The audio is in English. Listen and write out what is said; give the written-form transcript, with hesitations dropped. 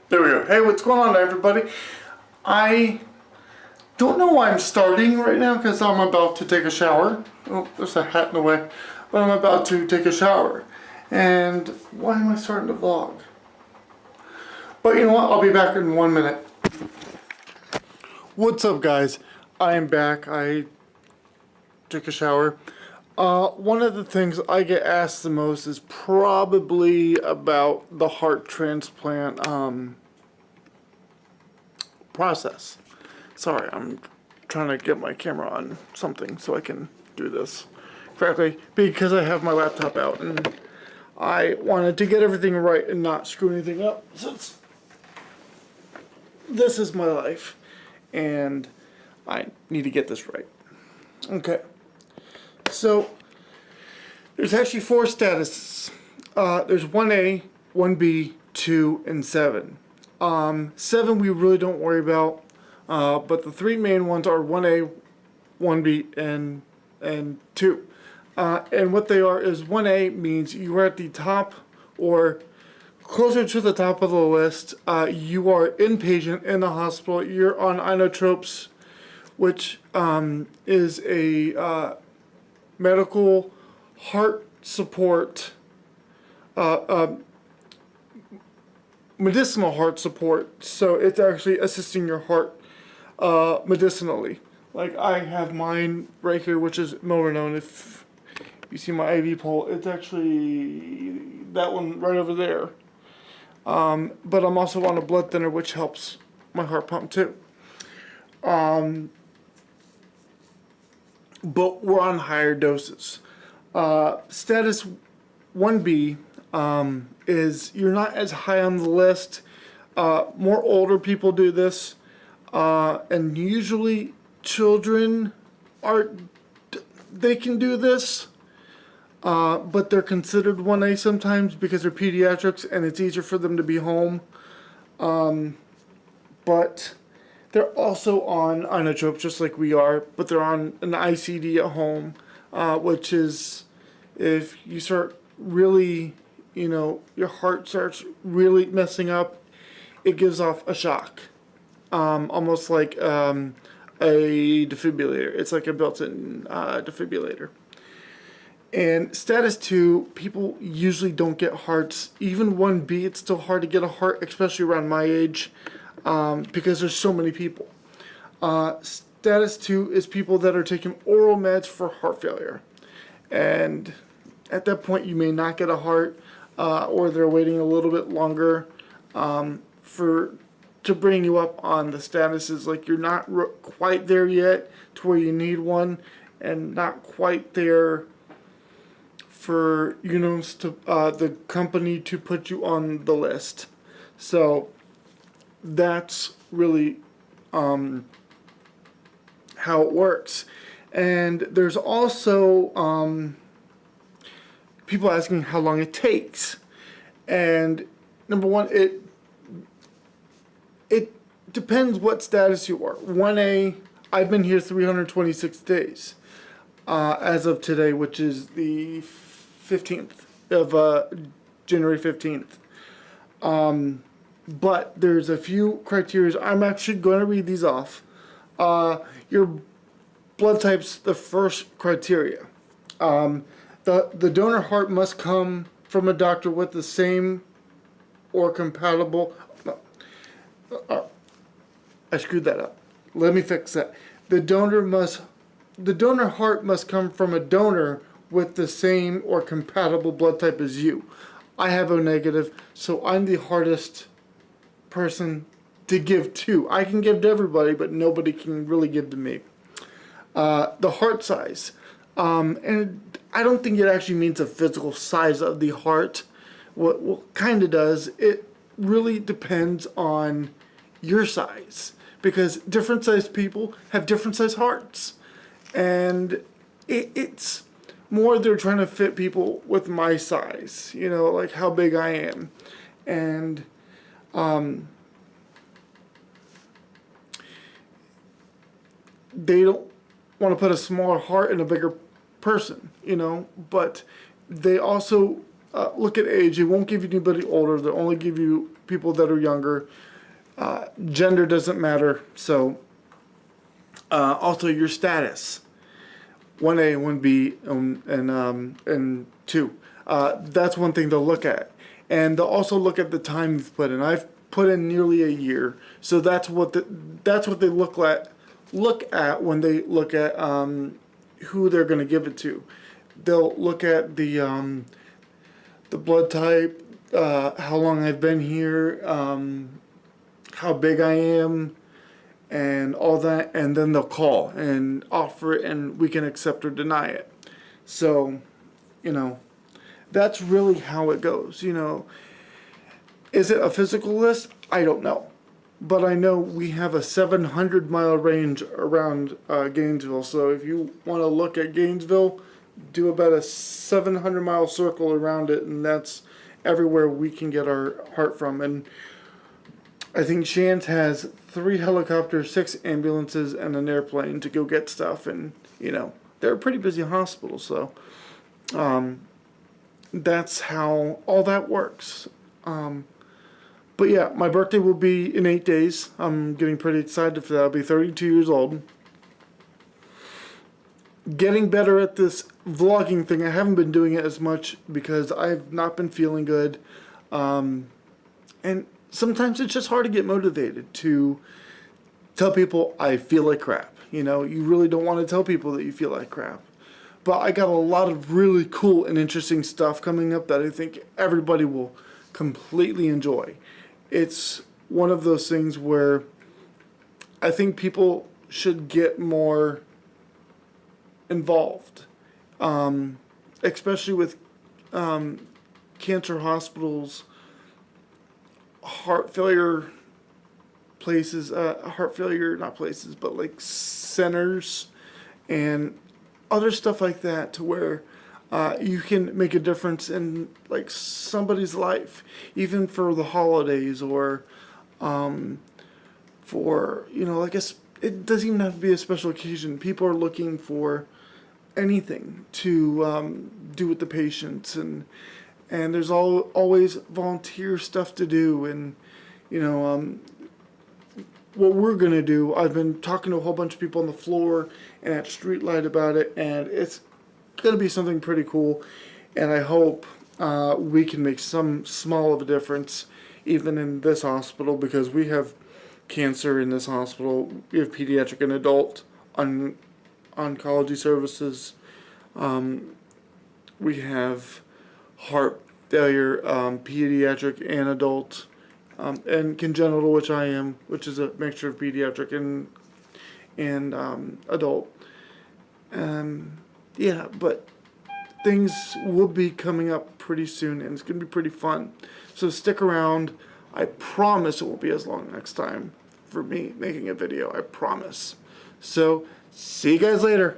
There we go. Hey, what's going on, everybody? I don't know why I'm starting right now because I'm about to take a shower. Oh, there's a hat in the way. But I'm about to take a shower. And why am I starting to vlog? But you know what? I'll be back in 1 minute. What's up, guys? I am back. I took a shower. One of the things I get asked the most is probably about the heart transplant process. Sorry, I'm trying to get my camera on something so I can do this correctly because I have my laptop out and I wanted to get everything right and not screw anything up since this is my life and I need to get this right. Okay. So, there's actually 4 statuses. There's 1A, 1B, 2, and 7. 7 we really don't worry about, but the 3 main ones are 1A, 1B, and 2. And what they are is 1A means you are at the top or closer to the top of the list. You are inpatient in the hospital. You're on inotropes, which is a medical heart support, medicinal heart support. So it's actually assisting your heart medicinally. Like I have mine right here, which is Milrinone. If you see my IV pole, it's actually that one right over there. But I'm also on a blood thinner, which helps my heart pump too. But we're on higher doses. Status 1B is you're not as high on the list. More older people do this, and usually children they can do this, but they're considered 1A sometimes because they're pediatrics and it's easier for them to be home. But they're also on inotropes just like we are, but they're on an ICD at home, which is if you start really, your heart starts really messing up, it gives off a shock, almost like a defibrillator. It's like a built-in defibrillator. And status 2, people usually don't get hearts. Even 1B, it's still hard to get a heart, especially around my age. Because there's so many people. Status 2 is people that are taking oral meds for heart failure. And at that point you may not get a heart, or they're waiting a little bit longer to bring you up on the statuses. Like you're not quite there yet to where you need one, and not quite there for the company to put you on the list. So that's really how it works. And there's also people asking how long it takes. And number one, it depends what status you are. 1A, I've been here 326 days as of today, which is the 15th of January 15th. But there's a few criteria. I'm actually going to read these off. Your blood type's the first criteria. The donor heart must come from a doctor with the same or compatible. I screwed that up. Let me fix that. The donor heart must come from a donor with the same or compatible blood type as you. I have O negative, so I'm the hardest person to give to. I can give to everybody, but nobody can really give to me. The heart size, and I don't think it actually means the physical size of the heart. What kind of does, it really depends on your size, because different sized people have different sized hearts, and it's more they're trying to fit people with my size, like how big I am, and they don't want to put a smaller heart in a bigger person, but they also look at age. It won't give you anybody older. They'll only give you people that are younger. Gender doesn't matter. So also your status, 1A, 1B, and 2. That's one thing they'll look at, and they'll also look at the time you've put in. I've put in nearly a year, so that's what they look at when they look at who they're going to give it to. They'll look at the blood type, how long I've been here, how big I am, and all that, and then they'll call and offer it, and we can accept or deny it. So, that's really how it goes. Is it a physical list? I don't know. But I know we have a 700-mile range around Gainesville. So if you want to look at Gainesville, do about a 700-mile circle around it, and that's everywhere we can get our heart from. And I think Shands has 3 helicopters, 6 ambulances, and an airplane to go get stuff. And, they're a pretty busy hospital. So that's how all that works. But yeah, my birthday will be in 8 days. I'm getting pretty excited for that. I'll be 32 years old. Getting better at this vlogging thing. I haven't been doing it as much because I've not been feeling good. And sometimes it's just hard to get motivated to tell people I feel like crap. You really don't want to tell people that you feel like crap. But I got a lot of really cool and interesting stuff coming up that I think everybody will completely enjoy. It's one of those things where I think people should get more involved, especially with cancer hospitals, heart failure places, not places, but like centers and other stuff like that, to where you can make a difference in like somebody's life, even for the holidays, or for it doesn't even have to be a special occasion. People are looking for anything to do with the patients, and there's always volunteer stuff to do, and what we're gonna do. I've been talking to a whole bunch of people on the floor and at Streetlight about it, and it's gonna be something pretty cool, and I hope we can make some small of a difference even in this hospital, because we have cancer in this hospital. We have pediatric and adult oncology services. We have heart failure, pediatric and adult, and congenital, which I am, which is a mixture of pediatric and adult. Yeah, but things will be coming up pretty soon, and it's going to be pretty fun. So stick around. I promise it won't be as long next time for me making a video. I promise. So, see you guys later.